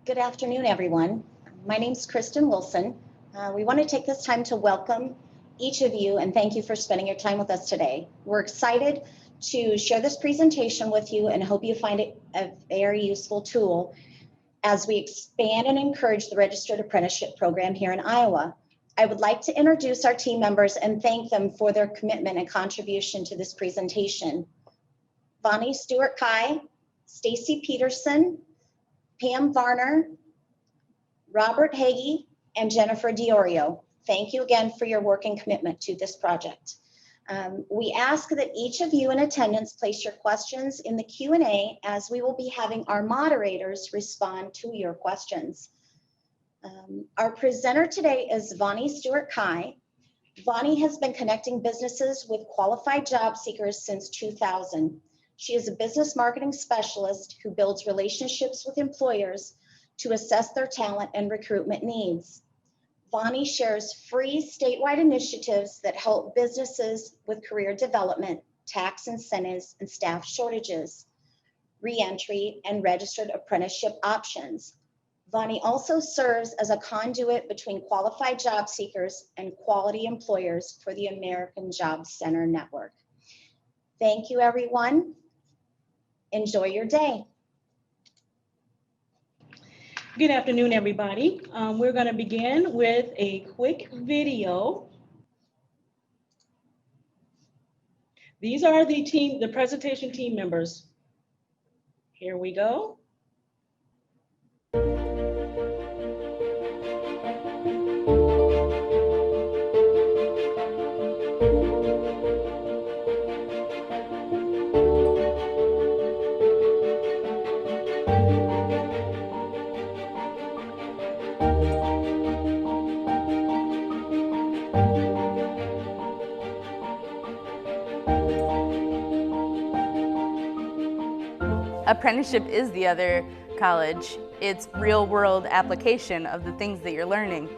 Good afternoon, everyone. My name is Kristen Wilson. We want to take this time to welcome each of you and thank you for spending your time with us today. We're excited to share this presentation with you and hope you find it a very useful tool as we expand and encourage the Registered Apprenticeship program here in Iowa. I would like to introduce our team members and thank them for their commitment and contribution to this presentation. Bonnie Stewart-Kai, Stacy Peterson, Pam Varner, Robert Hagee, and Jennifer Diorio. Thank you again for your work and commitment to this project. We ask that each of you in attendance place your questions in the Q&A as we will be having our moderators respond to your questions. Our presenter today is Bonnie Stewart-Kai. Bonnie has been connecting businesses with qualified job seekers since 2000. She is a business marketing specialist who builds relationships with employers to assess their talent and recruitment needs. Bonnie shares free statewide initiatives that help businesses with career development, tax incentives, and staff shortages, reentry, and registered apprenticeship options. Bonnie also serves as a conduit between qualified job seekers and quality employers for the American Job Center Network. Thank you, everyone. Enjoy your day. Good afternoon, everybody. We're going to begin with a quick video. These are the presentation team members. Here we go. Apprenticeship is the other college. It's real-world application of the things that you're learning.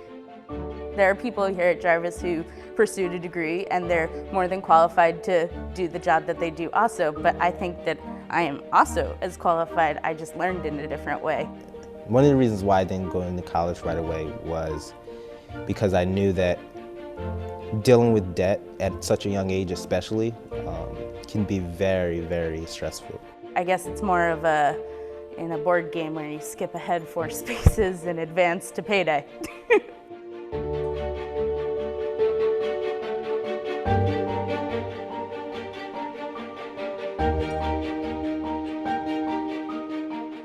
There are people here at Jarvis who pursued a degree and they're more than qualified to do the job that they do also, but I think that I am also as qualified. I just learned in a different way. One of the reasons why I didn't go into college right away was because I knew that dealing with debt at such a young age especially can be very, very stressful. I guess it's more of in a board game where you skip ahead 4 spaces and advance to payday.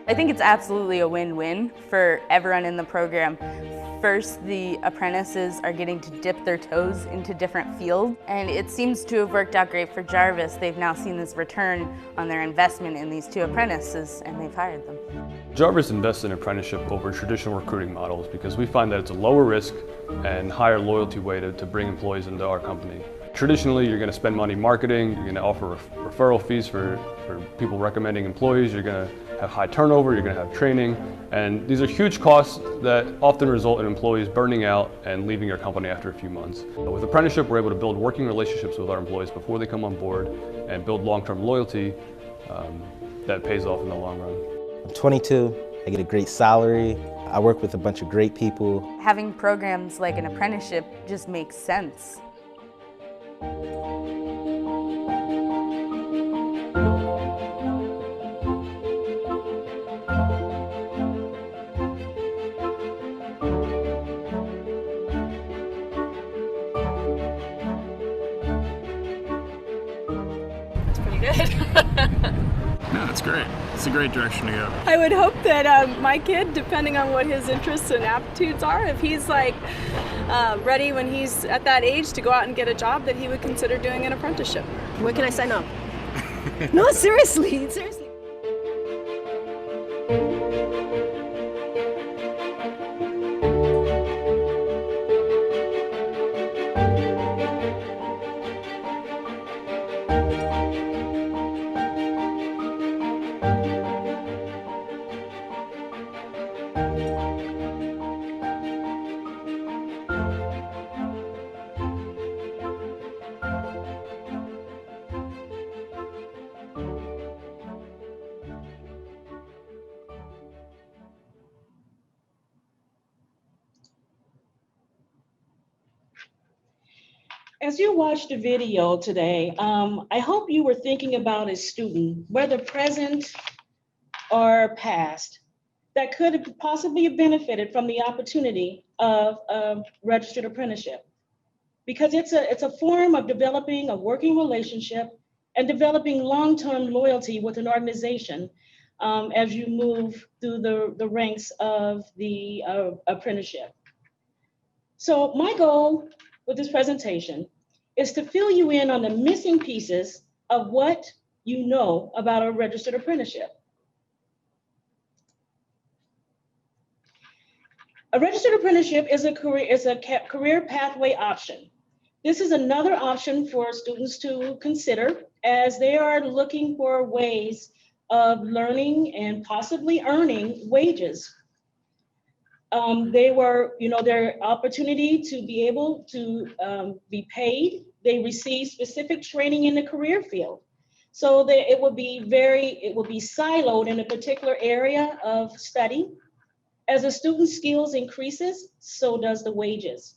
I think it's absolutely a win-win for everyone in the program. First, the apprentices are getting to dip their toes into different fields, and it seems to have worked out great for Jarvis. They've now seen this return on their investment in these 2 apprentices, and they've hired them. Jarvis invests in apprenticeship over traditional recruiting models because we find that it's a lower risk and higher loyalty way to bring employees into our company. Traditionally, you're going to spend money marketing, you're going to offer referral fees for people recommending employees, you're going to have high turnover, you're going to have training, and these are huge costs that often result in employees burning out and leaving your company after a few months. With apprenticeship, we're able to build working relationships with our employees before they come on board and build long-term loyalty that pays off in the long run. I'm 22, I get a great salary, I work with a bunch of great people. Having programs like an apprenticeship just makes sense. No, it's great. It's a great direction to go. I would hope that my kid, depending on what his interests and aptitudes are, if he's like ready when he's at that age to go out and get a job, that he would consider doing an apprenticeship. Where can I sign up? No, seriously. As you watched the video today, I hope you were thinking about a student, whether present or past, that could have possibly have benefited from the opportunity of a registered apprenticeship. Because it's a form of developing a working relationship and developing long-term loyalty with an organization as you move through the ranks of the apprenticeship. So my goal with this presentation is to fill you in on the missing pieces of what you know about a registered apprenticeship. A registered apprenticeship is a career pathway option. This is another option for students to consider as they are looking for ways of learning and possibly earning wages. Their opportunity to be able to be paid. They receive specific training in the career field. So that it will be siloed in a particular area of study. As a student's skills increases, so does the wages.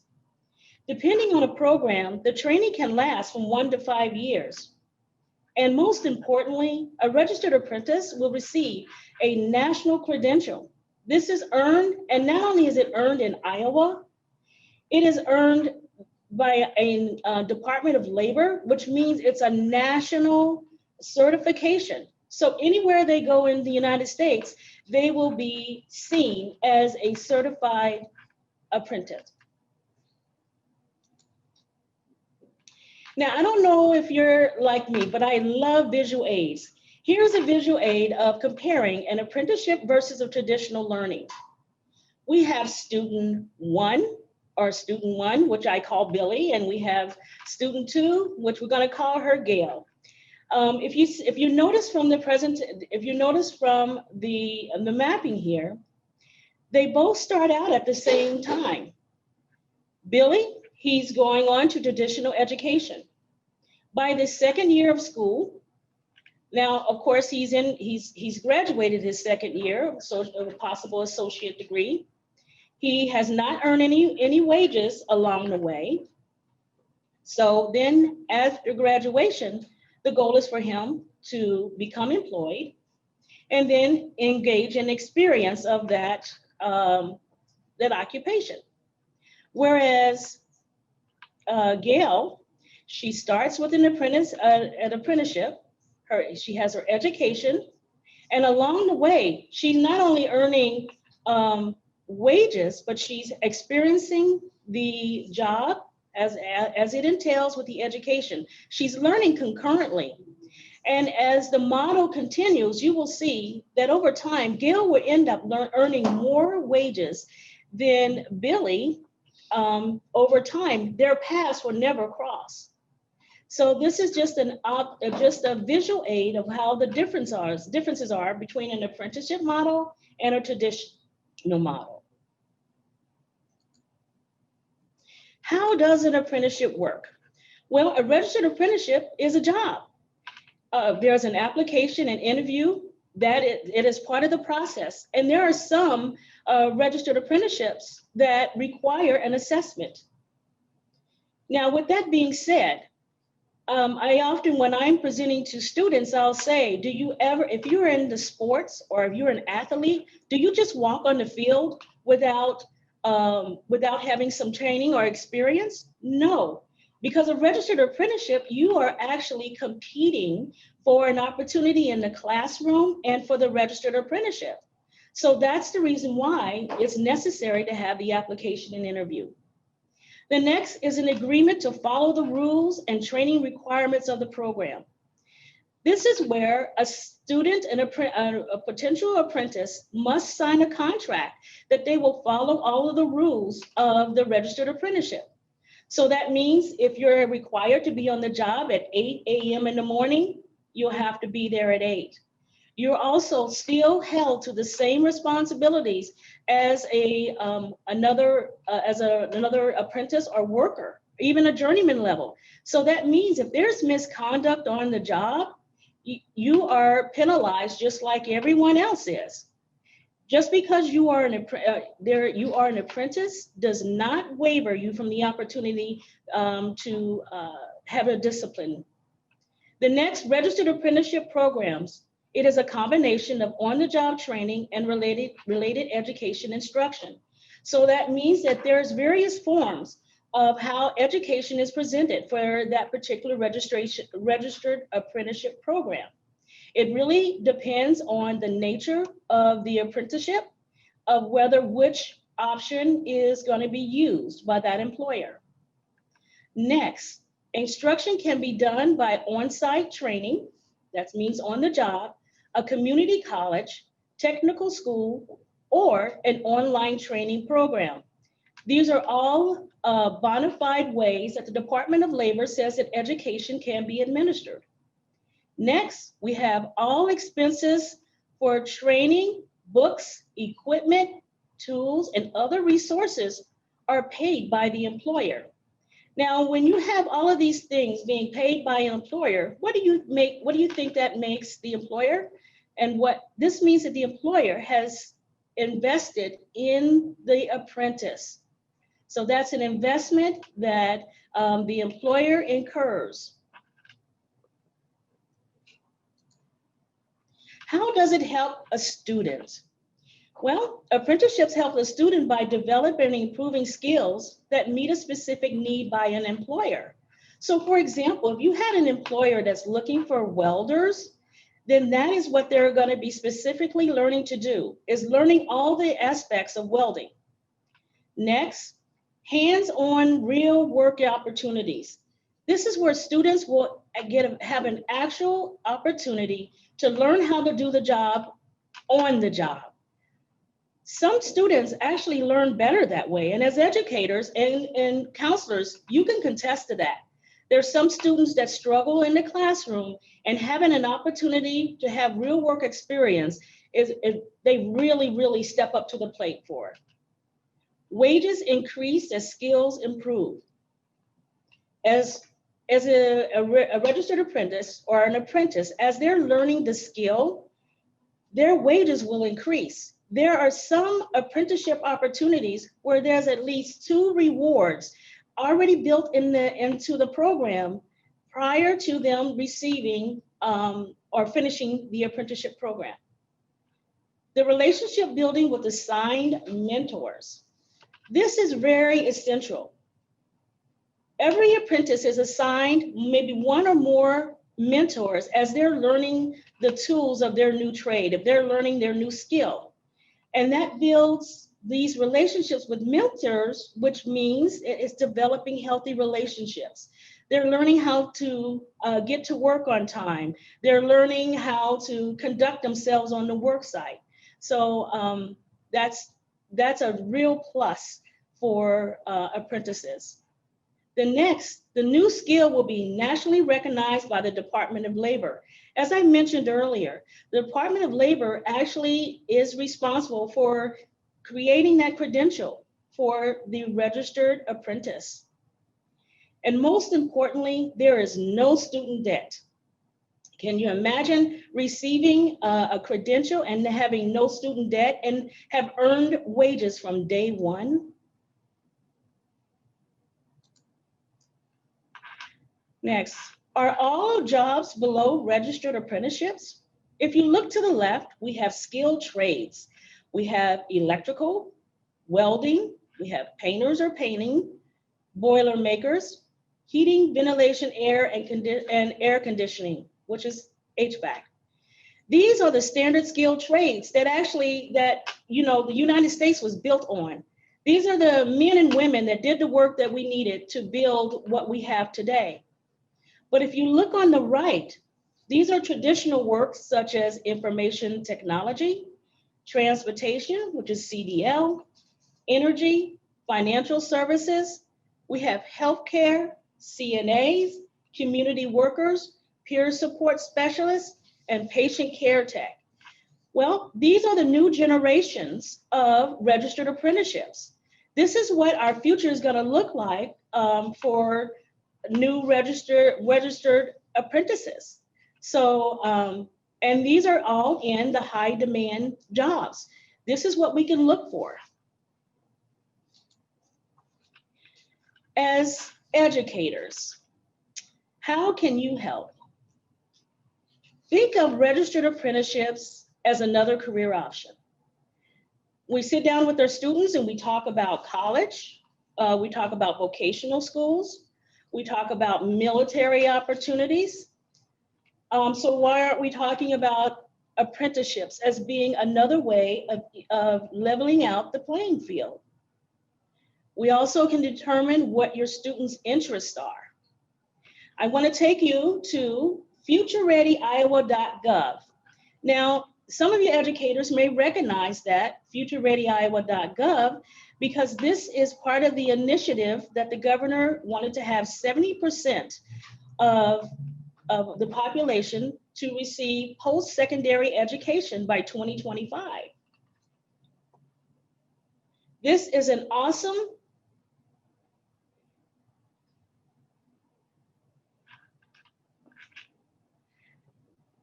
Depending on a program, the training can last from 1 to 5 years. And most importantly, a registered apprentice will receive a national credential. This is earned, and not only is it earned in Iowa, it is earned by a Department of Labor, which means it's a national certification. So anywhere they go in the United States, they will be seen as a certified apprentice. Now, I don't know if you're like me, but I love visual aids. Here's a visual aid of comparing an apprenticeship versus a traditional learning. We have student one, which I call Billy, and we have student 2, which we're going to call her Gail. If you notice from the mapping here, they both start out at the same time. Billy, he's going on to traditional education. By the second year of school, now of course he's graduated his second year, so a possible associate degree. He has not earned any wages along the way. So then after graduation, the goal is for him to become employed and then engage in experience of that occupation. Whereas Gail, she starts with an apprenticeship. She has her education, and along the way, she's not only earning wages, but she's experiencing the job as it entails with the education. She's learning concurrently. And as the model continues, you will see that over time, Gail will end up earning more wages than Billy. Over time, their paths will never cross. So this is just a visual aid of how the differences are between an apprenticeship model and a traditional model. How does an apprenticeship work? Well, a registered apprenticeship is a job. There's an application and interview that it is part of the process. And there are some registered apprenticeships that require an assessment. Now, with that being said, I often, when I'm presenting to students, I'll say, if you're in the sports or if you're an athlete, do you just walk on the field without having some training or experience? No, because a registered apprenticeship, you are actually competing for an opportunity in the classroom and for the registered apprenticeship. So that's the reason why it's necessary to have the application and interview. The next is an agreement to follow the rules and training requirements of the program. This is where a student and a potential apprentice must sign a contract that they will follow all of the rules of the registered apprenticeship. So that means if you're required to be on the job at 8 a.m. in the morning, you'll have to be there at 8. You're also still held to the same responsibilities as another apprentice or worker, even a journeyman level. So that means if there's misconduct on the job, you are penalized just like everyone else is. Just because you are you are an apprentice does not waiver you from the opportunity to have a discipline. The next, registered apprenticeship programs. It is a combination of on-the-job training and related education instruction. So that means that there's various forms of how education is presented for that particular registered apprenticeship program. It really depends on the nature of the apprenticeship, of which option is going to be used by that employer. Next, instruction can be done by on-site training, that means on the job, a community college, technical school, or an online training program. These are all bona fide ways that the Department of Labor says that education can be administered. Next, we have all expenses for training, books, equipment, tools, and other resources are paid by the employer. Now, when you have all of these things being paid by an employer, what do you think that makes the employer? And what this means that the employer has invested in the apprentice. So that's an investment that the employer incurs. How does it help a student? Well, apprenticeships help a student by developing and improving skills that meet a specific need by an employer. So for example, if you had an employer that's looking for welders, then that is what they're going to be specifically learning to do, is learning all the aspects of welding. Next, hands-on real work opportunities. This is where students will have an actual opportunity to learn how to do the job on the job. Some students actually learn better that way. And as educators and counselors, you can contest to that. There's some students that struggle in the classroom, and having an opportunity to have real work experience they really step up to the plate for. Wages increase as skills improve. As a registered apprentice or an apprentice, as they're learning the skill, their wages will increase. There are some apprenticeship opportunities where there's at least 2 rewards already built into the program prior to them receiving or finishing the apprenticeship program. The relationship building with assigned mentors. This is very essential. Every apprentice is assigned maybe 1 or more mentors as they're learning the tools of their new trade, if they're learning their new skill. And that builds these relationships with mentors, which means it's developing healthy relationships. They're learning how to get to work on time. They're learning how to conduct themselves on the work site. So that's a real plus for apprentices. The new skill will be nationally recognized by the Department of Labor. As I mentioned earlier, the Department of Labor actually is responsible for creating that credential for the registered apprentice. And most importantly, there is no student debt. Can you imagine receiving a credential and having no student debt and have earned wages from day one? Next, are all jobs below registered apprenticeships? If you look to the left, we have skilled trades. We have electrical, welding, we have painters or painting, boiler makers, heating, ventilation, air, and air conditioning, which is HVAC. These are the standard skilled trades that the United States was built on. These are the men and women that did the work that we needed to build what we have today. But if you look on the right, these are traditional works such as information technology, transportation, which is CDL, energy, financial services. We have healthcare, CNAs, community workers, peer support specialists, and patient care tech. Well, these are the new generations of registered apprenticeships. This is what our future is going to look like for new registered apprentices. So, and these are all in the high demand jobs. This is what we can look for. As educators, how can you help? Think of registered apprenticeships as another career option. We sit down with our students and we talk about college, we talk about vocational schools, we talk about military opportunities. So why aren't we talking about apprenticeships as being another way of leveling out the playing field? We also can determine what your students' interests are. I want to take you to futurereadyiowa.gov. Now, some of you educators may recognize that futurereadyiowa.gov because this is part of the initiative that the governor wanted to have 70% of the population to receive post-secondary education by 2025. This is an awesome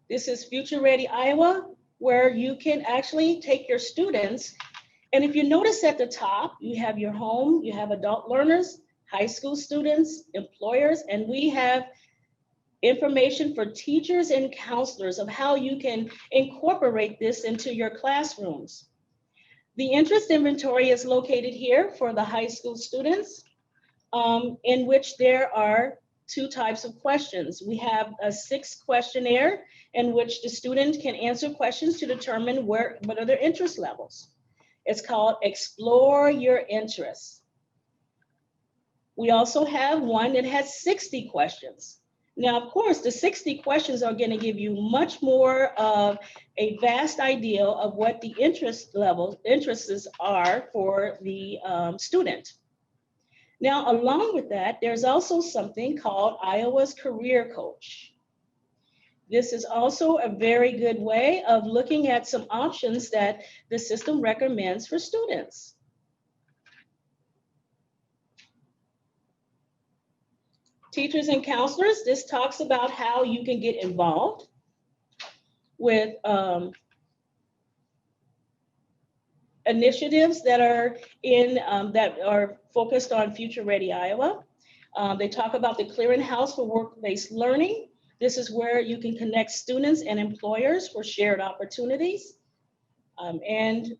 This is Future Ready Iowa, where you can actually take your students. And if you notice at the top, you have your home, you have adult learners, high school students, employers, and we have information for teachers and counselors of how you can incorporate this into your classrooms. The interest inventory is located here for the high school students, in which there are 2 types of questions. We have a 6 questionnaire in which the student can answer questions to determine what are their interest levels. It's called Explore Your Interests. We also have one that has 60 questions. Now, of course, the 60 questions are going to give you much more of a vast idea of what the interests are for the student. Now, along with that, there's also something called Iowa's Career Coach. This is also a very good way of looking at some options that the system recommends for students. Teachers and counselors, this talks about how you can get involved with initiatives that are focused on Future Ready Iowa. They talk about the clearinghouse for work-based learning. This is where you can connect students and employers for shared opportunities, and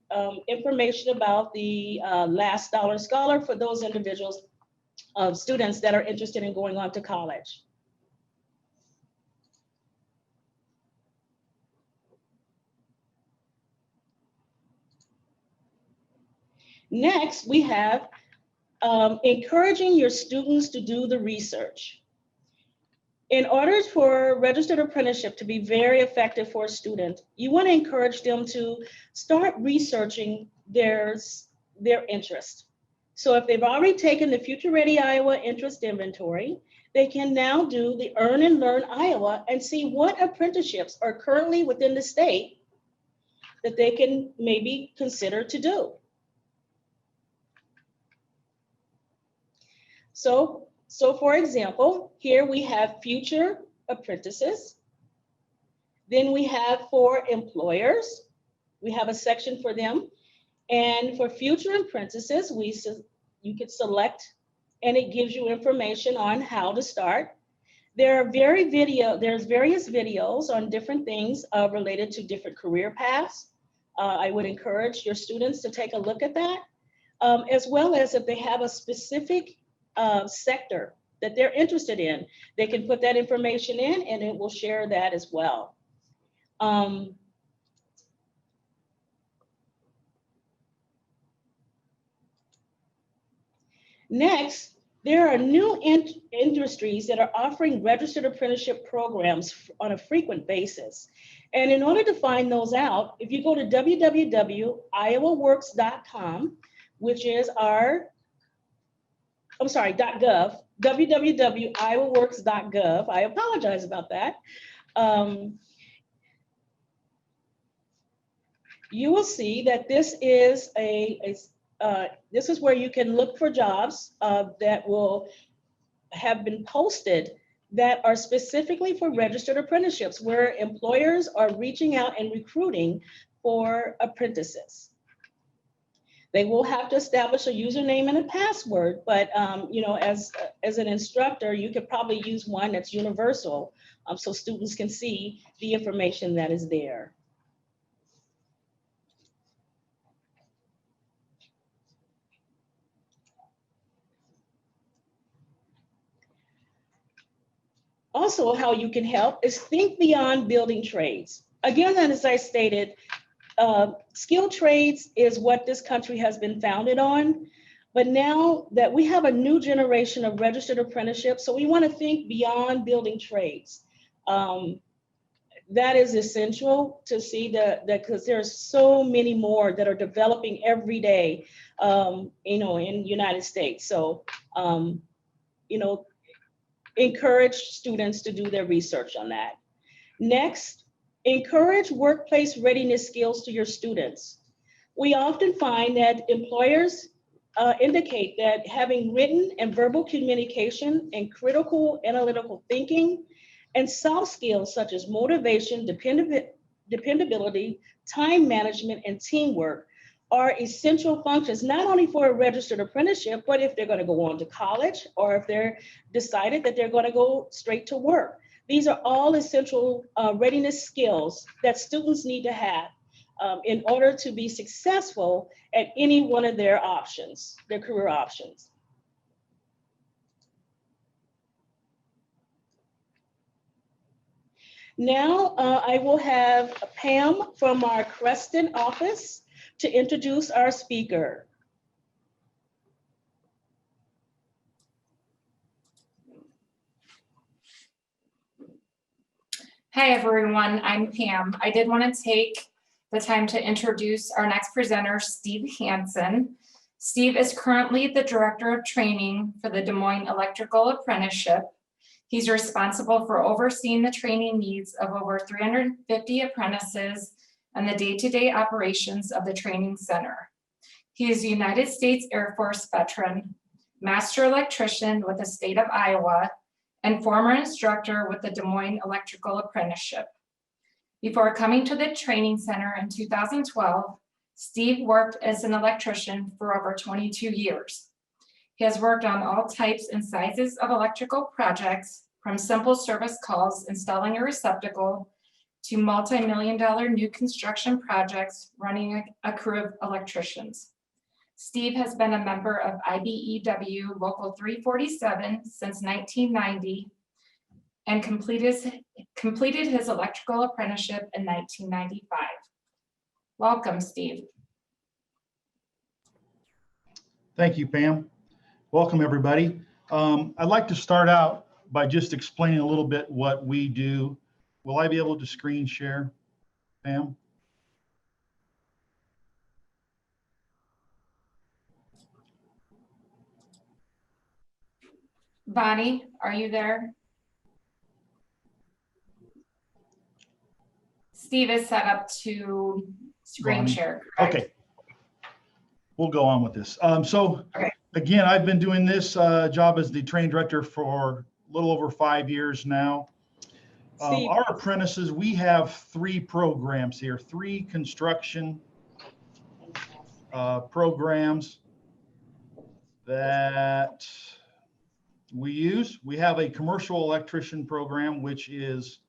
information about the Last Dollar Scholar for those individuals, students that are interested in going on to college. Next, we have encouraging your students to do the research. In order for registered apprenticeship to be very effective for a student, you want to encourage them to start researching their interest. So if they've already taken the Future Ready Iowa interest inventory, they can now do the Earn and Learn Iowa and see what apprenticeships are currently within the state that they can maybe consider to do. So for example, here we have future apprentices. Then we have for employers, we have a section for them. And for future apprentices, you could select, and it gives you information on how to start. There's various videos on different things related to different career paths. I would encourage your students to take a look at that, as well as if they have a specific sector that they're interested in, they can put that information in and it will share that as well. Next, there are new industries that are offering registered apprenticeship programs on a frequent basis. And in order to find those out, if you go to www.iowaworks.com, which is .gov, www.iowaworks.gov. I apologize about that. You will see that this is this is where you can look for jobs that will have been posted that are specifically for registered apprenticeships, where employers are reaching out and recruiting for apprentices. They will have to establish a username and a password, but as an instructor, you could probably use one that's universal, so students can see the information that is there. Also, how you can help is think beyond building trades. Again, as I stated, skilled trades is what this country has been founded on. But now that we have a new generation of registered apprenticeships, so we want to think beyond building trades. That is essential to see that because there are so many more that are developing every day, in the United States. So, encourage students to do their research on that. Next, encourage workplace readiness skills to your students. We often find that employers indicate that having written and verbal communication and critical analytical thinking and soft skills such as motivation, dependability, time management, and teamwork are essential functions, not only for a registered apprenticeship, but if they're going to go on to college or if they're decided that they're going to go straight to work. These are all essential readiness skills that students need to have in order to be successful at any one of their options, their career options. Now I will have Pam from our Creston office to introduce our speaker. Hi everyone, I'm Pam. I did want to take the time to introduce our next presenter, Steve Hansen. Steve is currently the Director of Training for the Des Moines Electrical Apprenticeship. He's responsible for overseeing the training needs of over 350 apprentices and the day-to-day operations of the training center. He is a United States Air Force veteran, master electrician with the state of Iowa, and former instructor with the Des Moines Electrical Apprenticeship. Before coming to the training center in 2012, Steve worked as an electrician for over 22 years. He has worked on all types and sizes of electrical projects, from simple service calls installing a receptacle to multi-million-dollar new construction projects running a crew of electricians. Steve has been a member of IBEW Local 347 since 1990 and completed his electrical apprenticeship in 1995. Welcome, Steve. Thank you, Pam. Welcome, everybody. I'd like to start out by just explaining a little bit what we do. Will I be able to screen share, Pam? Bonnie, are you there? Steve is set up to screen Bonnie. share, correct? Okay. We'll go on with this. Again, I've been doing this job as the training director for a little over 5 years now. Our apprentices, we have 3 programs here, 3 construction programs that we use. We have a commercial electrician program, which is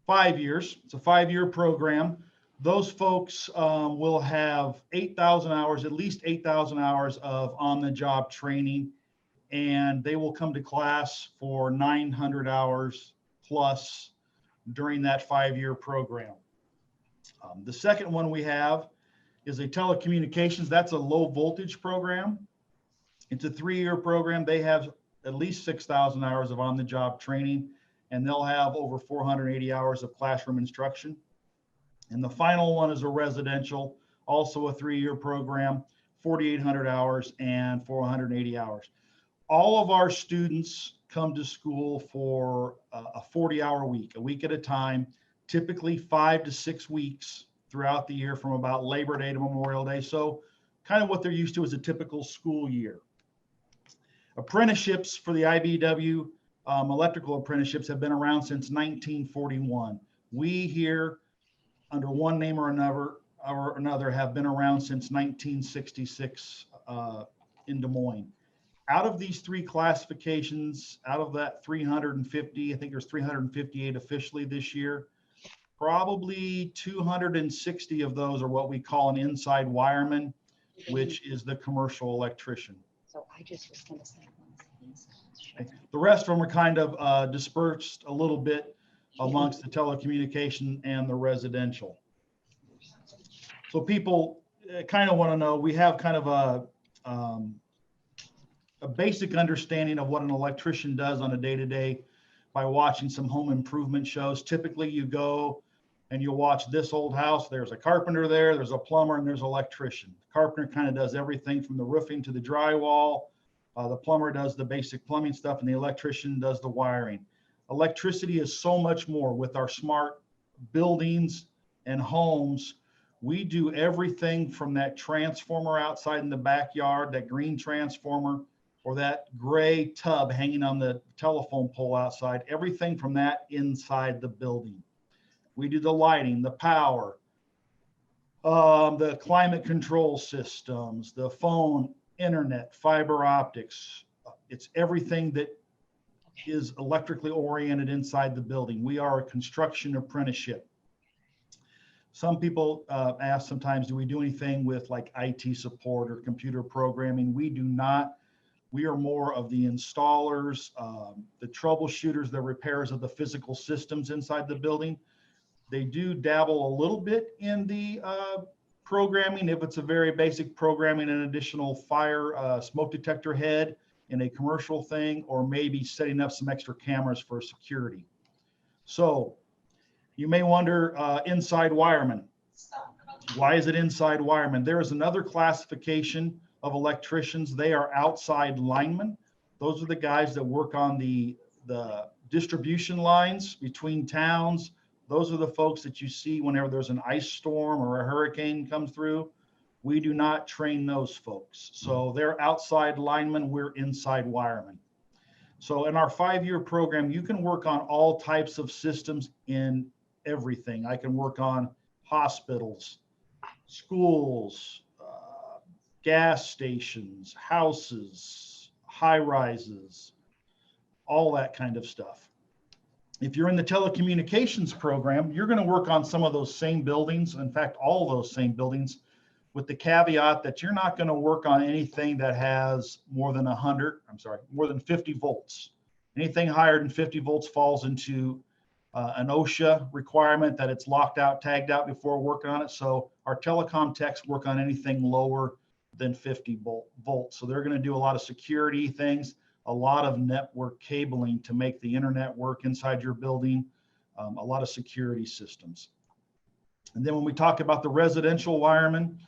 5 years. It's a 5-year program. Those folks will have 8,000 hours, at least 8,000 hours of on-the-job training, and they will come to class for 900 hours plus during that 5-year program. The second one we have is a telecommunications. That's a low voltage program. It's a 3-year program. They have at least 6,000 hours of on-the-job training, and they'll have over 480 hours of classroom instruction. And the final one is a residential, also a 3-year program, 4,800 hours and 480 hours. All of our students come to school for a 40-hour week, a week at a time, typically 5 to 6 weeks throughout the year from about Labor Day to Memorial Day. So kind of what they're used to is a typical school year. Apprenticeships for the IBEW electrical apprenticeships have been around since 1941. We here, under one name or another, or another have been around since 1966 in Des Moines. Out of these three classifications, out of that 350, I think there's 358 officially this year, probably 260 of those are what we call an inside wireman, which is the commercial electrician. So I just was going to say. The rest of them are kind of dispersed a little bit amongst the telecommunication and the residential. So people kind of want to know, we have kind of a basic understanding of what an electrician does on a day-to-day by watching some home improvement shows. Typically you go and you'll watch this old house. There's a carpenter there, there's a plumber, and there's an electrician. The carpenter kind of does everything from the roofing to the drywall. The plumber does the basic plumbing stuff, and the electrician does the wiring. Electricity is so much more. With our smart buildings and homes, we do everything from that transformer outside in the backyard, that green transformer, or that gray tub hanging on the telephone pole outside, everything from that inside the building. We do the lighting, the power, the climate control systems, the phone, internet, fiber optics. It's everything that is electrically oriented inside the building. We are a construction apprenticeship. Some people ask sometimes, do we do anything with like IT support or computer programming? We do not. We are more of the installers, the troubleshooters, the repairers of the physical systems inside the building. They do dabble a little bit in the programming, if it's a very basic programming, an additional fire smoke detector head in a commercial thing, or maybe setting up some extra cameras for security. So you may wonder, inside wireman. Why is it inside wireman? There is another classification of electricians. They are outside linemen. Those are the guys that work on the distribution lines between towns. Those are the folks that you see whenever there's an ice storm or a hurricane comes through. We do not train those folks. So they're outside linemen, we're inside wiremen. So in our 5-year program, you can work on all types of systems in everything. I can work on hospitals, schools, gas stations, houses, high rises, all that kind of stuff. If you're in the telecommunications program, you're going to work on some of those same buildings. In fact, all those same buildings, with the caveat that you're not going to work on anything that has more than 50 volts. Anything higher than 50 volts falls into an OSHA requirement that it's locked out, tagged out before working on it. So our telecom techs work on anything lower than 50 volts. So they're going to do a lot of security things, a lot of network cabling to make the internet work inside your building, a lot of security systems. And then when we talk about the residential wiremen,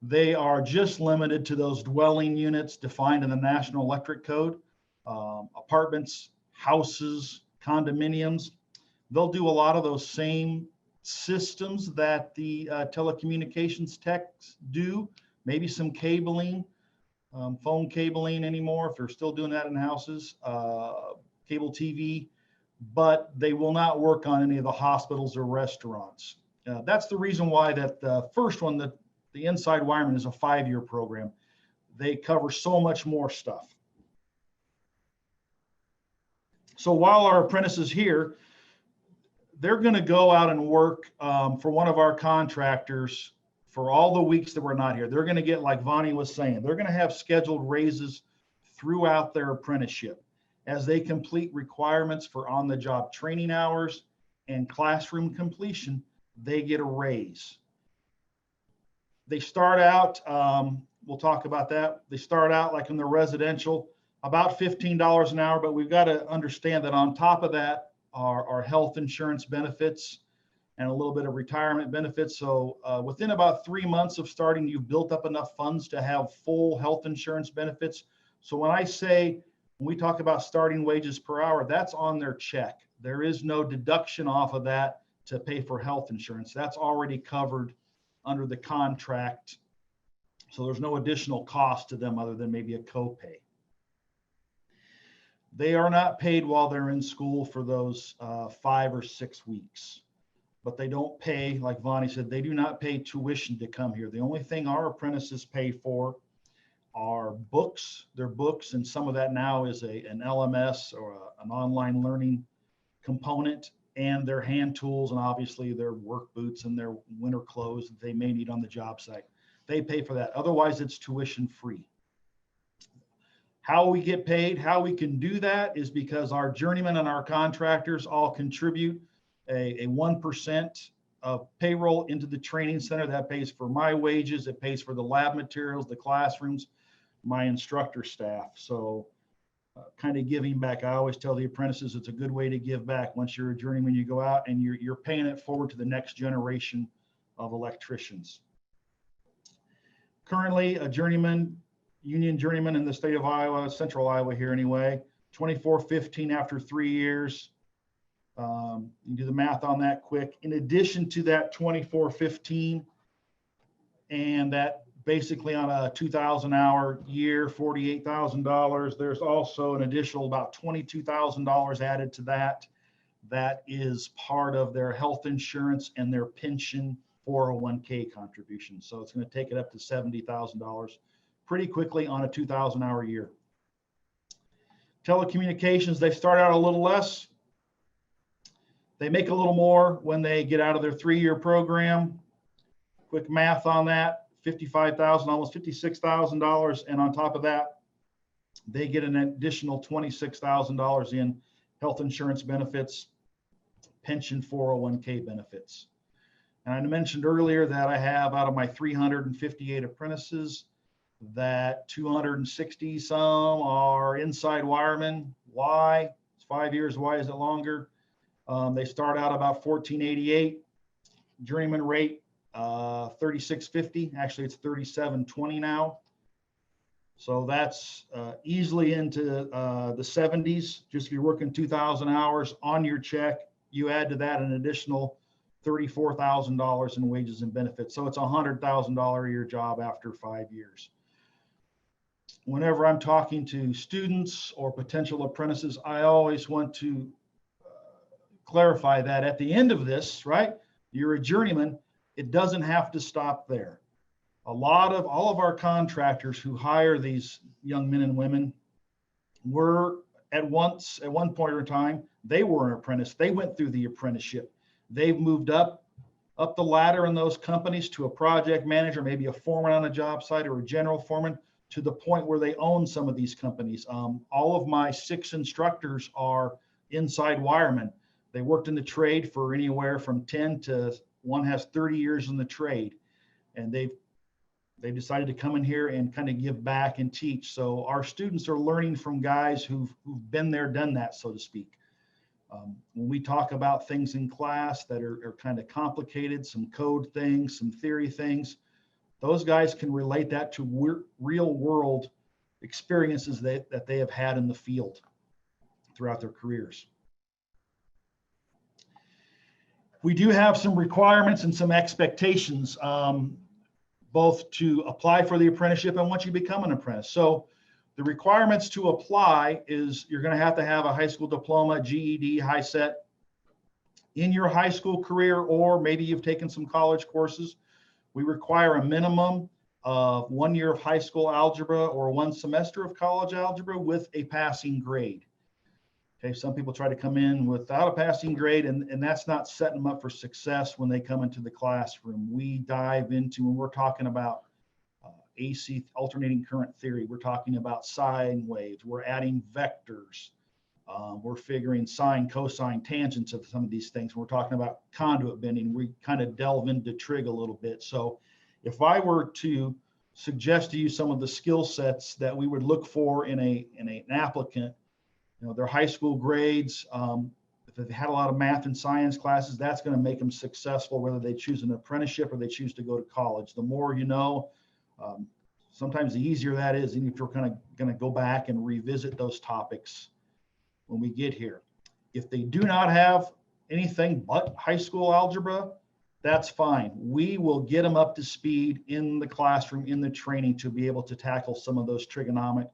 they are just limited to those dwelling units defined in the National Electric Code, apartments, houses, condominiums. They'll do a lot of those same systems that the telecommunications techs do, maybe some cabling, phone cabling anymore, if they're still doing that in houses, cable TV, but they will not work on any of the hospitals or restaurants. That's the reason why that the first one, the inside wireman, is a 5-year program. They cover so much more stuff. So while our apprentices here, they're going to go out and work for one of our contractors for all the weeks that we're not here. They're going to get, like Vonnie was saying, they're going to have scheduled raises throughout their apprenticeship. As they complete requirements for on-the-job training hours and classroom completion, they get a raise. They start out, we'll talk about that. They start out like in the residential, about $15 an hour, but we've got to understand that on top of that are health insurance benefits and a little bit of retirement benefits. So within about 3 months of starting, you've built up enough funds to have full health insurance benefits. So when we talk about starting wages per hour, that's on their check. There is no deduction off of that to pay for health insurance. That's already covered under the contract. So there's no additional cost to them other than maybe a copay. They are not paid while they're in school for those 5 or 6 weeks. but they don't pay, like Vonnie said, they do not pay tuition to come here. The only thing our apprentices pay for are books, their books, and some of that now is an LMS or an online learning component, and their hand tools, and obviously their work boots and their winter clothes that they may need on the job site. They pay for that. Otherwise, it's tuition free. How we get paid, how we can do that is because our journeymen and our contractors all contribute a 1% of payroll into the training center. That pays for my wages, it pays for the lab materials, the classrooms, my instructor staff. So kind of giving back. I always tell the apprentices it's a good way to give back. Once you're a journeyman, you go out and you're paying it forward to the next generation of electricians. Currently, a journeyman, union journeyman in the state of Iowa, central Iowa here anyway, $24.15 after 3 years. You do the math on that quick. In addition to that $24.15, and that basically on a 2,000 hour year, $48,000, there's also an additional about $22,000 added to that. That is part of their health insurance and their pension 401k contribution. So it's going to take it up to $70,000 pretty quickly on a 2,000 hour year. Telecommunications, they start out a little less. They make a little more when they get out of their 3-year program. Quick math on that, $55,000, almost $56,000. And on top of that, they get an additional $26,000 in health insurance benefits, pension 401k benefits. And I mentioned earlier that I have, out of my 358 apprentices, that 260 some are inside wiremen. Why? It's 5 years. Why is it longer? They start out about $14.88. Journeyman rate, $36.50. Actually, it's $37.20 now. So that's easily into the 70s. Just if you're working 2,000 hours on your check, you add to that an additional $34,000 in wages and benefits. So it's a $100,000 a year job after 5 years. Whenever I'm talking to students or potential apprentices, I always want to clarify that at the end of this, right, you're a journeyman, it doesn't have to stop there. All of our contractors who hire these young men and women were at one point in time, they were an apprentice. They went through the apprenticeship. They've moved up the ladder in those companies to a project manager, maybe a foreman on a job site or a general foreman, to the point where they own some of these companies. All of my 6 instructors are inside wiremen. They worked in the trade for anywhere from 10 to one has 30 years in the trade. And they've decided to come in here and kind of give back and teach. So our students are learning from guys who've been there, done that, so to speak. When we talk about things in class that are kind of complicated, some code things, some theory things, those guys can relate that to real world experiences that they have had in the field throughout their careers. We do have some requirements and some expectations, both to apply for the apprenticeship and once you become an apprentice. So the requirements to apply is you're going to have a high school diploma, GED, high set in your high school career, or maybe you've taken some college courses. We require a minimum of 1 year of high school algebra or 1 semester of college algebra with a passing grade. Okay, some people try to come in without a passing grade, and that's not setting them up for success when they come into the classroom. We dive into, when we're talking about AC, alternating current theory, we're talking about sine waves, we're adding vectors, we're figuring sine, cosine, tangents of some of these things. We're talking about conduit bending. We kind of delve into trig a little bit. So if I were to suggest to you some of the skill sets that we would look for in an applicant, their high school grades, if they've had a lot of math and science classes, that's going to make them successful, whether they choose an apprenticeship or they choose to go to college. The more you know, sometimes the easier that is, even if you're kind of going to go back and revisit those topics when we get here. If they do not have anything but high school algebra, that's fine. We will get them up to speed in the classroom, in the training, to be able to tackle some of those trigonometric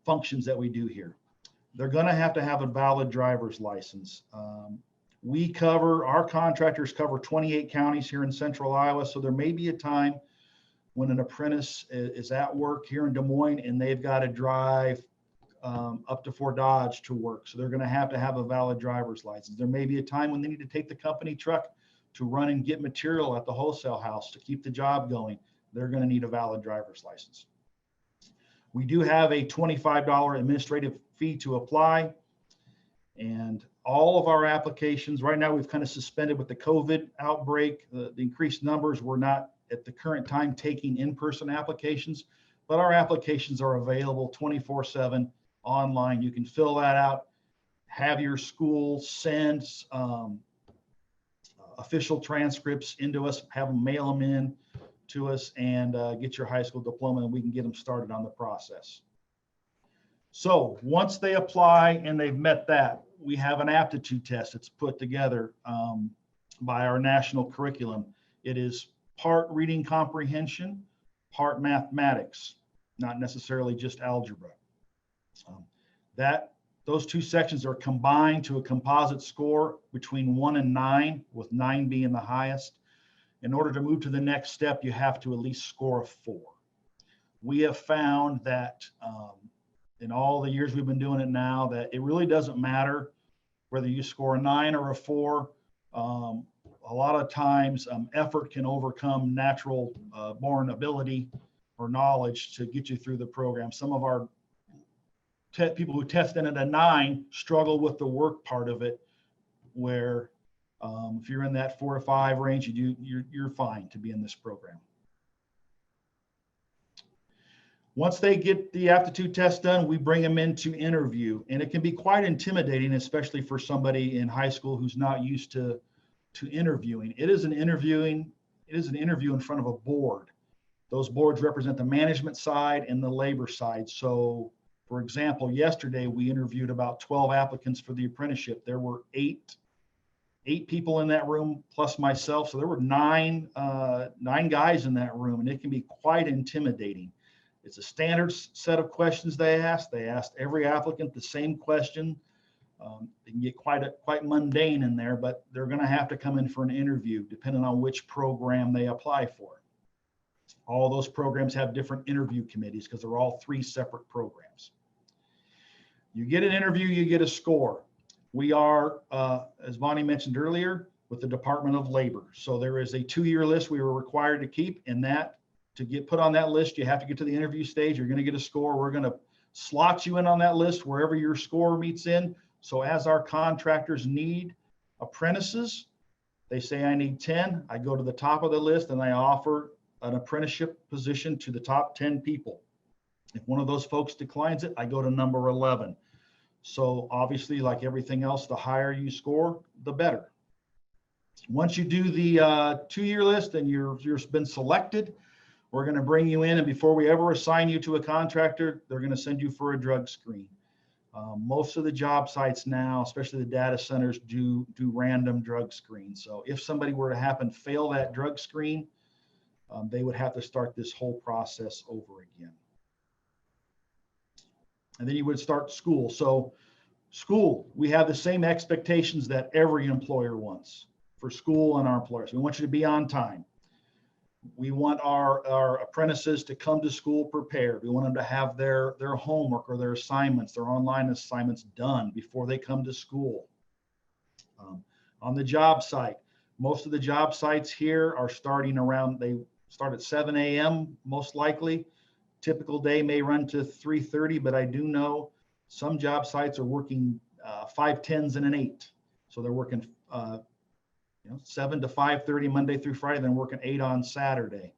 functions that we do here. They're going to have a valid driver's license. Our contractors cover 28 counties here in central Iowa. So there may be a time when an apprentice is at work here in Des Moines and they've got to drive up to Fort Dodge to work. So they're going to have a valid driver's license. There may be a time when they need to take the company truck to run and get material at the wholesale house to keep the job going. They're going to need a valid driver's license. We do have a $25 administrative fee to apply. And all of our applications, right now we've kind of suspended with the COVID outbreak. The increased numbers, we're not at the current time taking in-person applications, but our applications are available 24/7 online. You can fill that out, have your school send official transcripts into us, have them mail them in to us, and get your high school diploma, and we can get them started on the process. So once they apply and they've met that, we have an aptitude test that's put together by our national curriculum. It is part reading comprehension, part mathematics, not necessarily just algebra. Those two sections are combined to a composite score between 1 and 9, with 9 being the highest. In order to move to the next step, you have to at least score a 4. We have found that in all the years we've been doing it now, that it really doesn't matter whether you score a 9 or a 4. A lot of times effort can overcome natural born ability or knowledge to get you through the program. Some of our people who test in at a 9 struggle with the work part of it, where if you're in that 4 to 5 range, you're fine to be in this program. Once they get the aptitude test done, we bring them in to interview, and it can be quite intimidating, especially for somebody in high school who's not used to interviewing. It is an interview in front of a board. Those boards represent the management side and the labor side. So, for example, yesterday we interviewed about 12 applicants for the apprenticeship. There were eight people in that room plus myself, so there were nine guys in that room, and it can be quite intimidating. It's a standard set of questions they asked. They asked every applicant the same question. It can get quite mundane in there, but they're going to have to come in for an interview depending on which program they apply for. All those programs have different interview committees because they're all 3 separate programs. You get an interview, you get a score. We are, as Bonnie mentioned earlier, with the Department of Labor. So there is a 2-year list we were required to keep, and that to get put on that list, you have to get to the interview stage. You're going to get a score. We're going to slot you in on that list wherever your score meets in. So as our contractors need apprentices, they say I need 10. I go to the top of the list and I offer an apprenticeship position to the top 10 people. If one of those folks declines it, I go to number 11. So obviously, like everything else, the higher you score, the better. Once you do the 2-year list and you've been selected, we're going to bring you in, and before we ever assign you to a contractor, they're going to send you for a drug screen. Most of the job sites now, especially the data centers, do random drug screens. So if somebody were to happen to fail that drug screen, they would have to start this whole process over again. And then you would start school. So school, we have the same expectations that every employer wants for school and our employers. We want you to be on time. We want our apprentices to come to school prepared. We want them to have their homework or their assignments, their online assignments done before they come to school. On the job site, most of the job sites here are starting around, they start at 7 a.m. most likely. Typical day may run to 3:30, but I do know some job sites are working 5 10s and an 8. So they're working 7 to 5:30 Monday through Friday, then working 8 on Saturday.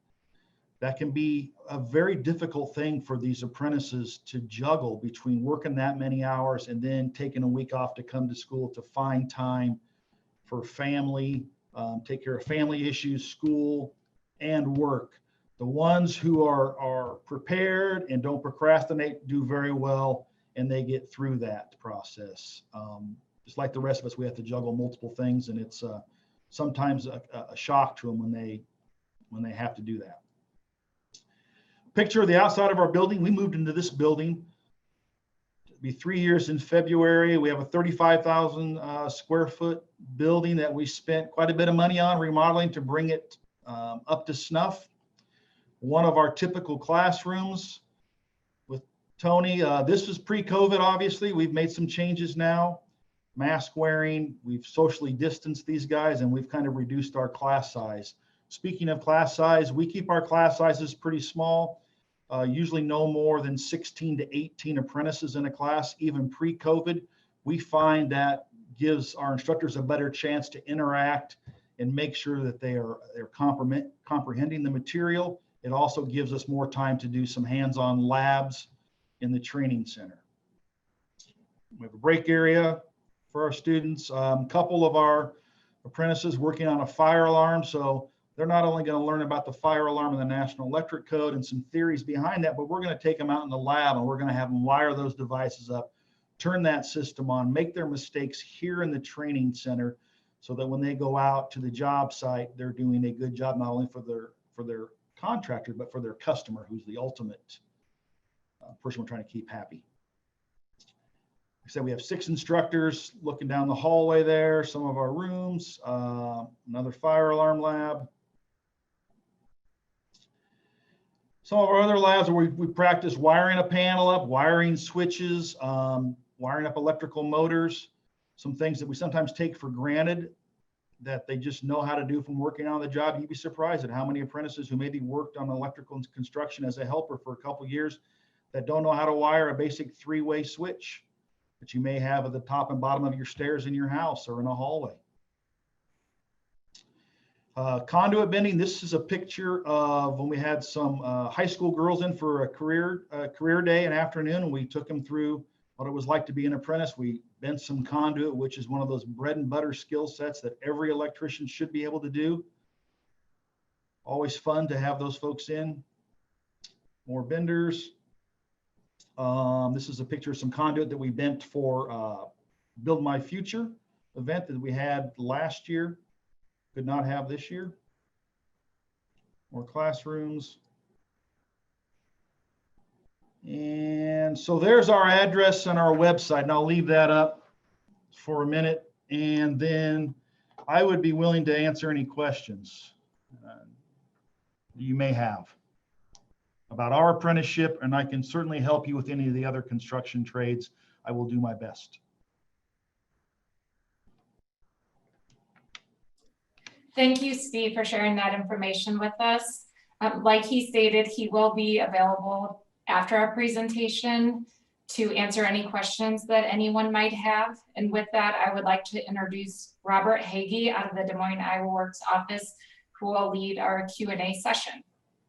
That can be a very difficult thing for these apprentices to juggle between working that many hours and then taking a week off to come to school to find time for family, take care of family issues, school, and work. The ones who are prepared and don't procrastinate do very well, and they get through that process. Just like the rest of us, we have to juggle multiple things, and it's sometimes a shock to them when they have to do that. Picture of the outside of our building. We moved into this building Be 3 years in February. We have a 35,000 square foot building that we spent quite a bit of money on remodeling to bring it up to snuff. One of our typical classrooms with Tony. This was pre-COVID, obviously. We've made some changes now. Mask wearing, we've socially distanced these guys, and we've kind of reduced our class size. Speaking of class size, we keep our class sizes pretty small. Usually no more than 16 to 18 apprentices in a class. Even pre-COVID, we find that gives our instructors a better chance to interact and make sure that they're comprehending the material. It also gives us more time to do some hands-on labs in the training center. We have a break area for our students. A couple of our apprentices working on a fire alarm, so they're not only going to learn about the fire alarm and the National Electric Code and some theories behind that, but we're going to take them out in the lab and we're going to have them wire those devices up, turn that system on, make their mistakes here in the training center so that when they go out to the job site, they're doing a good job, not only for their contractor, but for their customer, who's the ultimate person we're trying to keep happy. Like I said, we have 6 instructors looking down the hallway there, some of our rooms, another fire alarm lab. Some of our other labs where we practice wiring a panel up, wiring switches, wiring up electrical motors, some things that we sometimes take for granted that they just know how to do from working on the job. You'd be surprised at how many apprentices who maybe worked on electrical construction as a helper for a couple of years that don't know how to wire a basic 3-way switch that you may have at the top and bottom of your stairs in your house or in a hallway. Conduit bending. This is a picture of when we had some high school girls in for a career day and afternoon, and we took them through what it was like to be an apprentice. We bent some conduit, which is one of those bread and butter skill sets that every electrician should be able to do. Always fun to have those folks in. More benders. This is a picture of some conduit that we bent for Build My Future event that we had last year. Could not have this year. More classrooms. And so there's our address and our website, and I'll leave that up for a minute. And then I would be willing to answer any questions you may have about our apprenticeship, and I can certainly help you with any of the other construction trades. I will do my best. Thank you, Steve, for sharing that information with us. Like he stated, he will be available after our presentation to answer any questions that anyone might have. And with that, I would like to introduce Robert Hagee out of the Des Moines Iowa Works office, who will lead our Q&A session.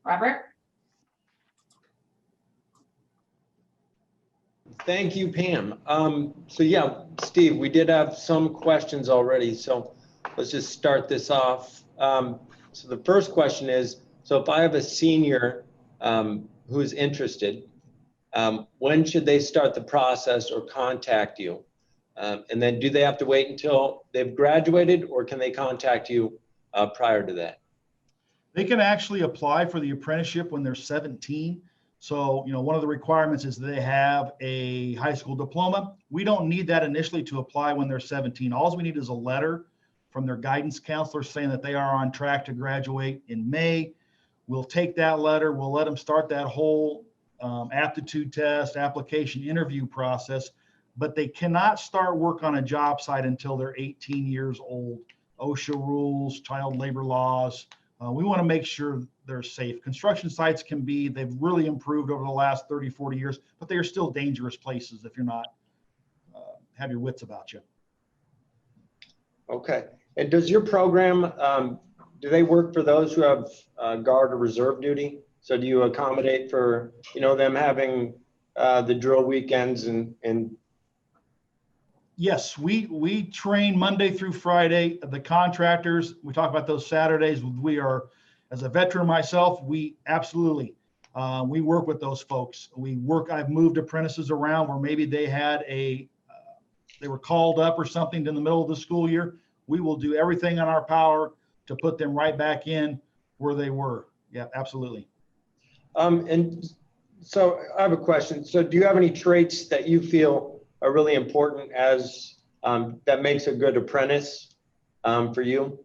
Robert? Thank you, Pam. So yeah, Steve, we did have some questions already, so let's just start this off. So the first question is, so if I have a senior who is interested, when should they start the process or contact you? And then do they have to wait until they've graduated, or can they contact you prior to that? They can actually apply for the apprenticeship when they're 17. So, you know, one of the requirements is they have a high school diploma. We don't need that initially to apply when they're 17. All we need is a letter from their guidance counselor saying that they are on track to graduate in May. We'll take that letter, we'll let them start that whole aptitude test, application, interview process, but they cannot start work on a job site until they're 18 years old. OSHA rules, child labor laws. We want to make sure they're safe. Construction sites they've really improved over the last 30, 40 years, but they are still dangerous places if you're not, have your wits about you. Okay. And does your program, do they work for those who have guard or reserve duty? So do you accommodate for, you know, them having the drill weekends and Yes, we train Monday through Friday. The contractors, we talk about those Saturdays. We are, as a veteran myself, we absolutely, we work with those folks. I've moved apprentices around where maybe they had they were called up or something in the middle of the school year. We will do everything in our power to put them right back in where they were. Yeah, absolutely. And So I have a question. So do you have any traits that you feel are really important as that makes a good apprentice for you?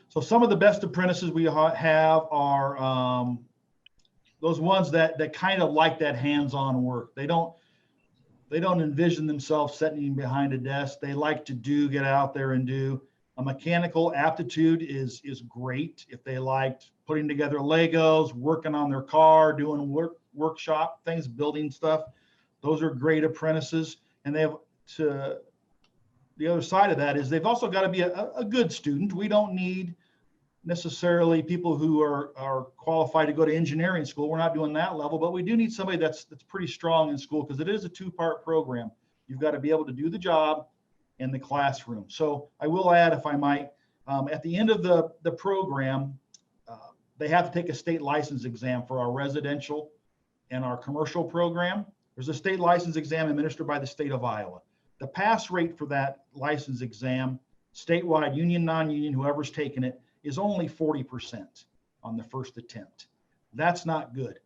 So some of the best apprentices we have are those ones that kind of like that hands-on work. They don't envision themselves sitting behind a desk. They like to get out there and do. A mechanical aptitude is great. If they liked putting together Legos, working on their car, doing workshop things, building stuff, those are great apprentices. And they have to, the other side of that is they've also got to be a good student. We don't need necessarily people who are qualified to go to engineering school. We're not doing that level, but we do need somebody that's pretty strong in school, because it is a two-part program. You've got to be able to do the job in the classroom. So I will add, if I might, at the end of the program, they have to take a state license exam for our residential and our commercial program. There's a state license exam administered by the state of Iowa. The pass rate for that license exam, statewide, union, non-union, whoever's taken it, is only 40% on the first attempt. That's not good.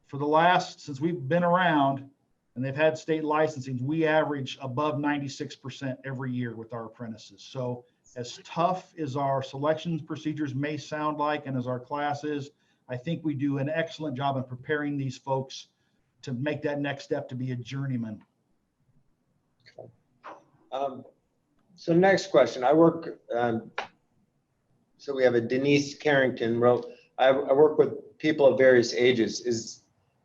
For the last, since we've been around and they've had state licensing, we average above 96% every year with our apprentices. So as tough as our selection procedures may sound like, and as our classes, I think we do an excellent job in preparing these folks to make that next step to be a journeyman. Okay. So next question, I work, so we have a Denise Carrington wrote, I work with people of various ages.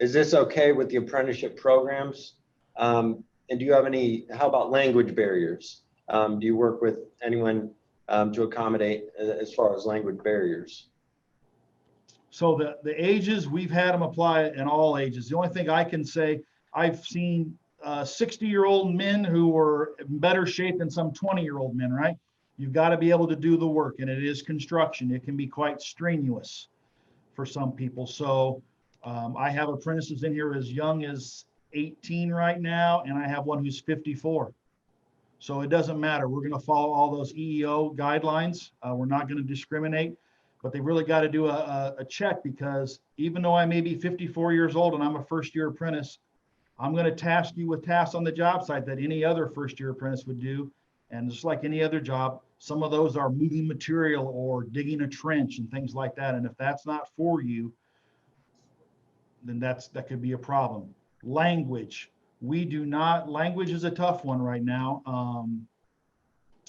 Is this okay with the apprenticeship programs? And do you have any, how about language barriers? Do you work with anyone to accommodate as far as language barriers? So the ages, we've had them apply in all ages. The only thing I can say, I've seen 60-year-old men who were in better shape than some 20-year-old men, right? You've got to be able to do the work, and it is construction. It can be quite strenuous for some people. So I have apprentices in here as young as 18 right now, and I have one who's 54. So it doesn't matter. We're going to follow all those EEO guidelines. We're not going to discriminate, but they've really got to do a check, because even though I may be 54 years old and I'm a first-year apprentice, I'm going to task you with tasks on the job site that any other first-year apprentice would do. And just like any other job, some of those are moving material or digging a trench and things like that. And if that's not for you, then that could be a problem. Language. We do not, language is a tough one right now.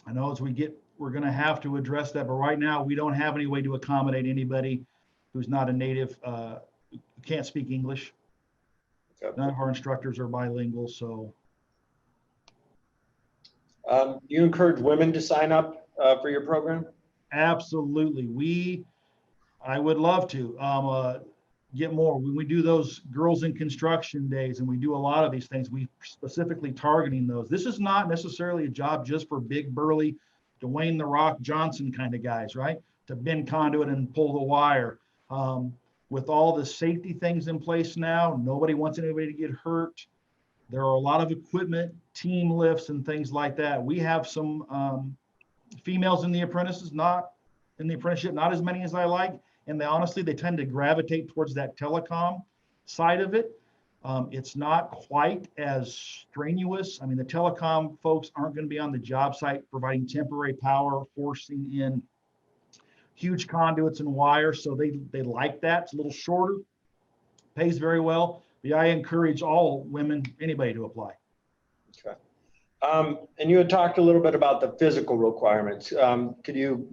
I know as we're going to have to address that, but right now we don't have any way to accommodate anybody who's not a native, who can't speak English. None of our instructors are bilingual, so. Do you encourage women to sign up for your program? Absolutely. I would love to get more. When we do those girls in construction days, and we do a lot of these things, we specifically targeting those. This is not necessarily a job just for big, burly, Dwayne "The Rock" Johnson kind of guys, right? To bend conduit and pull the wire. With all the safety things in place now, nobody wants anybody to get hurt. There are a lot of equipment, team lifts, and things like that. We have some females in the apprenticeship, not as many as I like. And they tend to gravitate towards that telecom side of it. It's not quite as strenuous. I mean, the telecom folks aren't going to be on the job site providing temporary power, forcing in huge conduits and wires. So they like that. It's a little shorter, pays very well. But I encourage all women, anybody to apply. Okay. And you had talked a little bit about the physical requirements. Could you,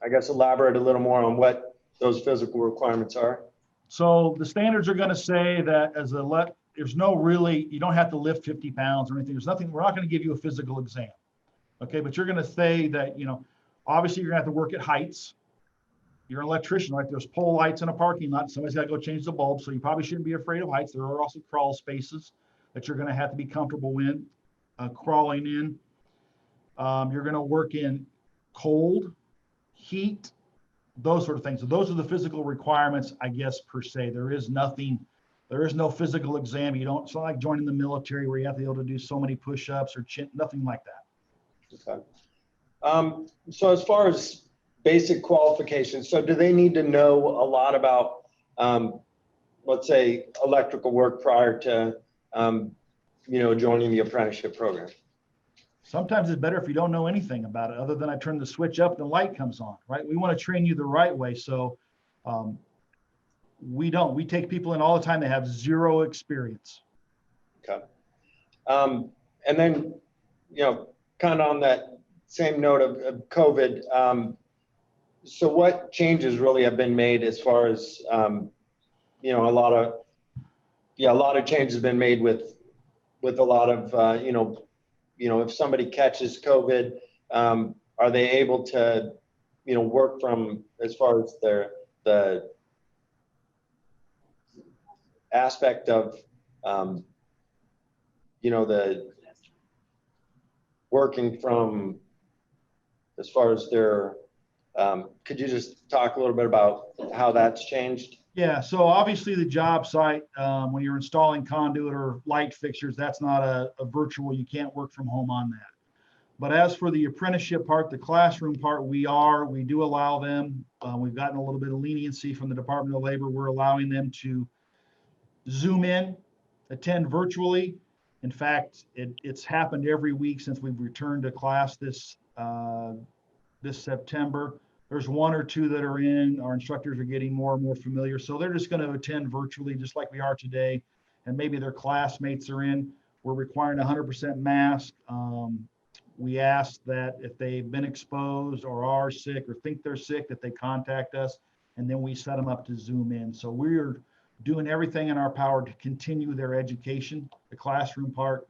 I guess, elaborate a little more on what those physical requirements are? So the standards are going to say that there's no really, you don't have to lift 50 pounds or anything. There's nothing, we're not going to give you a physical exam. Okay, but you're going to say that, obviously you're going to have to work at heights. You're an electrician, right? There's pole lights in a parking lot. Somebody's got to go change the bulb. So you probably shouldn't be afraid of heights. There are also crawl spaces that you're going to have to be comfortable in, crawling in. You're going to work in cold, heat, those sort of things. So those are the physical requirements, I guess, per se. There is no physical exam. It's not like joining the military where you have to be able to do so many push-ups or nothing like that. Okay. So as far as basic qualifications, so do they need to know a lot about let's say, electrical work prior to, joining the apprenticeship program? Sometimes it's better if you don't know anything about it, other than I turn the switch up and the light comes on, right? We want to train you the right way. So we take people in all the time that have zero experience. Okay. And then, kind of on that same note of COVID, so what changes really have been made as far as, a lot of changes have been made with a lot of, if somebody catches COVID, are they able to, work from, as far as the aspect of, the working from, as far as their, could you just talk a little bit about how that's changed? Yeah, so obviously the job site, when you're installing conduit or light fixtures, that's not a virtual, you can't work from home on that. But as for the apprenticeship part, the classroom part, we do allow them, we've gotten a little bit of leniency from the Department of Labor. We're allowing them to Zoom in, attend virtually. In fact, it's happened every week since we've returned to class this September. There's one or two that are in. Our instructors are getting more and more familiar. So they're just going to attend virtually just like we are today. And maybe their classmates are in. We're requiring 100% mask. We ask that if they've been exposed or are sick or think they're sick, that they contact us, and then we set them up to Zoom in. So we're doing everything in our power to continue their education, the classroom part,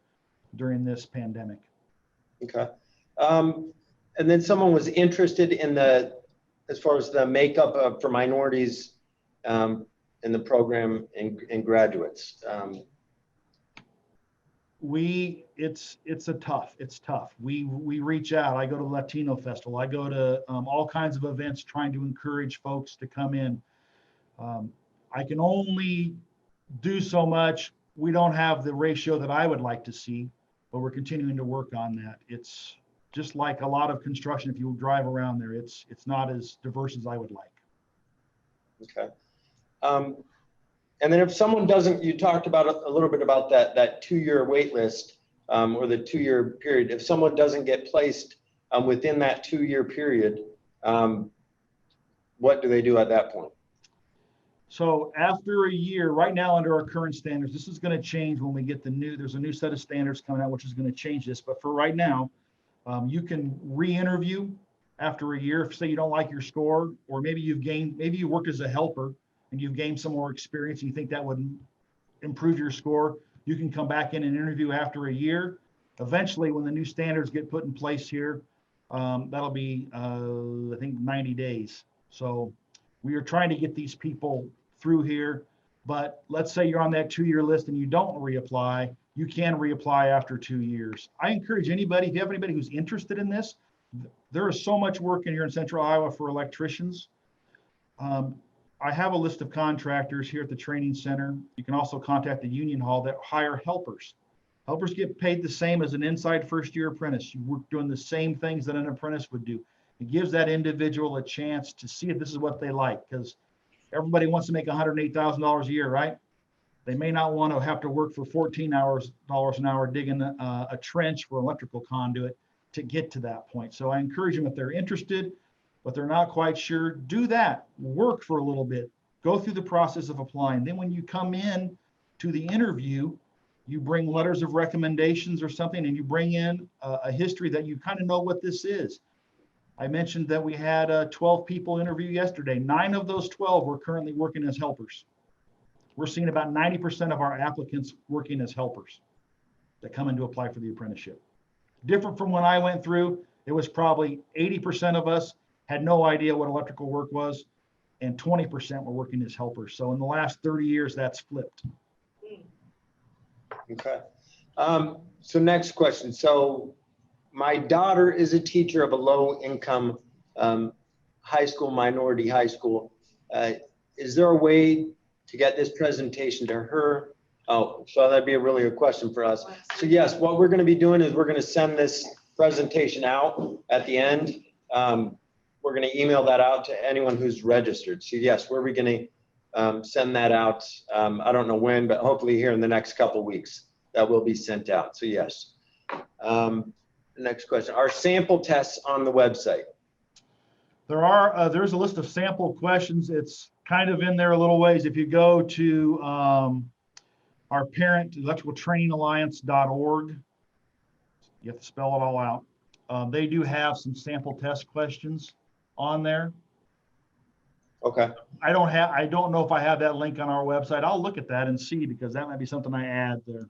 during this pandemic. Okay. And then someone was interested in as far as the makeup for minorities in the program and graduates. It's tough. We reach out. I go to Latino Festival. I go to all kinds of events trying to encourage folks to come in. I can only do so much. We don't have the ratio that I would like to see, but we're continuing to work on that. It's just like a lot of construction. If you drive around there, it's not as diverse as I would like. Okay. And then if someone doesn't, you talked about a little bit about that 2-year wait list or the 2-year period. If someone doesn't get placed within that 2-year period, what do they do at that point? So after a year, right now under our current standards, this is going to change when we get there's a new set of standards coming out, which is going to change this. But for right now, you can re-interview after a year. If say you don't like your score, or maybe you worked as a helper and you've gained some more experience and you think that would improve your score, you can come back in and interview after a year. Eventually, when the new standards get put in place here, that'll be, I think, 90 days. So we are trying to get these people through here. But let's say you're on that 2-year list and you don't reapply, you can reapply after 2 years. I encourage anybody, if you have anybody who's interested in this, there is so much work in here in Central Iowa for electricians. I have a list of contractors here at the training center. You can also contact the union hall that hire helpers. Helpers get paid the same as an inside first-year apprentice. You work doing the same things that an apprentice would do. It gives that individual a chance to see if this is what they like, because everybody wants to make $108,000 a year, right? They may not want to have to work for $14 an hour digging a trench for electrical conduit to get to that point. So I encourage them, if they're interested, but they're not quite sure, do that. Work for a little bit. Go through the process of applying. Then when you come in to the interview, you bring letters of recommendations or something, and you bring in a history that you kind of know what this is. I mentioned that we had 12 people interview yesterday. 9 of those 12 were currently working as helpers. We're seeing about 90% of our applicants working as helpers that come in to apply for the apprenticeship. Different from when I went through, it was probably 80% of us had no idea what electrical work was, and 20% were working as helpers. So in the last 30 years, that's flipped. Okay. So next question. So my daughter is a teacher of a low-income minority high school. Is there a way to get this presentation to her? Oh, so that'd be really a question for us. So yes, what we're going to be doing is we're going to send this presentation out at the end. We're going to email that out to anyone who's registered. So yes, where are we going to send that out. I don't know when, but hopefully here in the next couple weeks that will be sent out. So yes. Next question, are sample tests on the website? There's a list of sample questions. It's kind of in there a little ways. If you go to our parent, electricaltrainingalliance.org, you have to spell it all out. They do have some sample test questions on there. Okay. I don't know if I have that link on our website. I'll look at that and see, because that might be something I add there.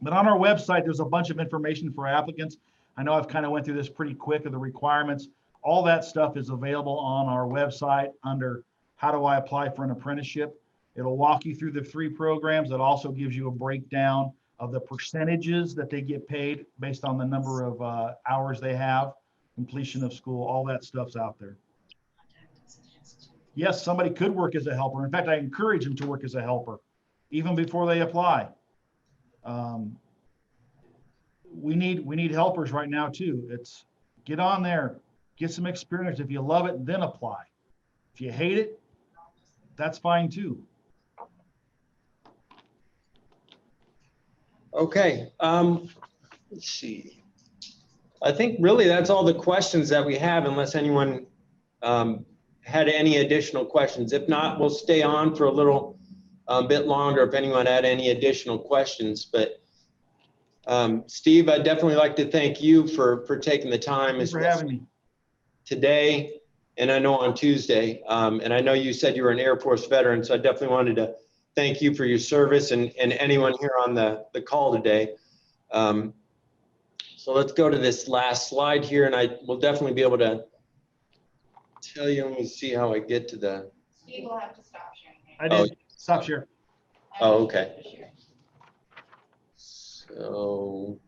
But on our website, there's a bunch of information for applicants. I know I've kind of went through this pretty quick of the requirements. All that stuff is available on our website under how do I apply for an apprenticeship. It'll walk you through the 3 programs. It also gives you a breakdown of the percentages that they get paid based on the number of hours they have, completion of school, all that stuff's out there. Yes, somebody could work as a helper. In fact, I encourage them to work as a helper, even before they apply. We need helpers right now too. It's get on there, get some experience. If you love it, then apply. If you hate it, that's fine too. Okay, let's see. I think really that's all the questions that we have, unless anyone had any additional questions. If not, we'll stay on for a little bit longer if anyone had any additional questions. But Steve, I'd definitely like to thank you for taking the time. Thanks for having me today, and I know on Tuesday. And I know you said you were an Air Force veteran, so I definitely wanted to thank you for your service, and anyone here on the call today. So let's go to this last slide here, and I will definitely be able to tell you. Let me see how I get to the. Steve will have to stop sharing. I did stop share. Oh, okay. So,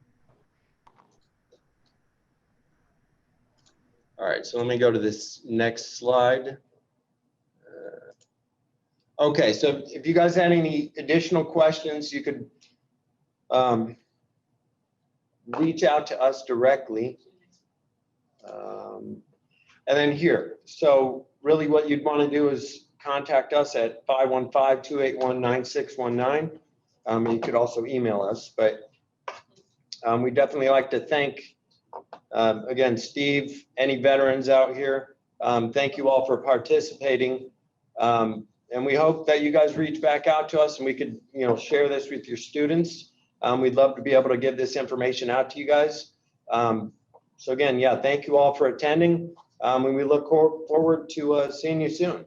all right, so let me go to this next slide. Okay, so if you guys had any additional questions, you could reach out to us directly. And then here, so really what you'd want to do is contact us at 515-281-9619. You could also email us, but we definitely like to thank, again, Steve, any veterans out here. Thank you all for participating. And we hope that you guys reach back out to us and we could, share this with your students. We'd love to be able to give this information out to you guys. So again, yeah, thank you all for attending. And we look forward to seeing you soon.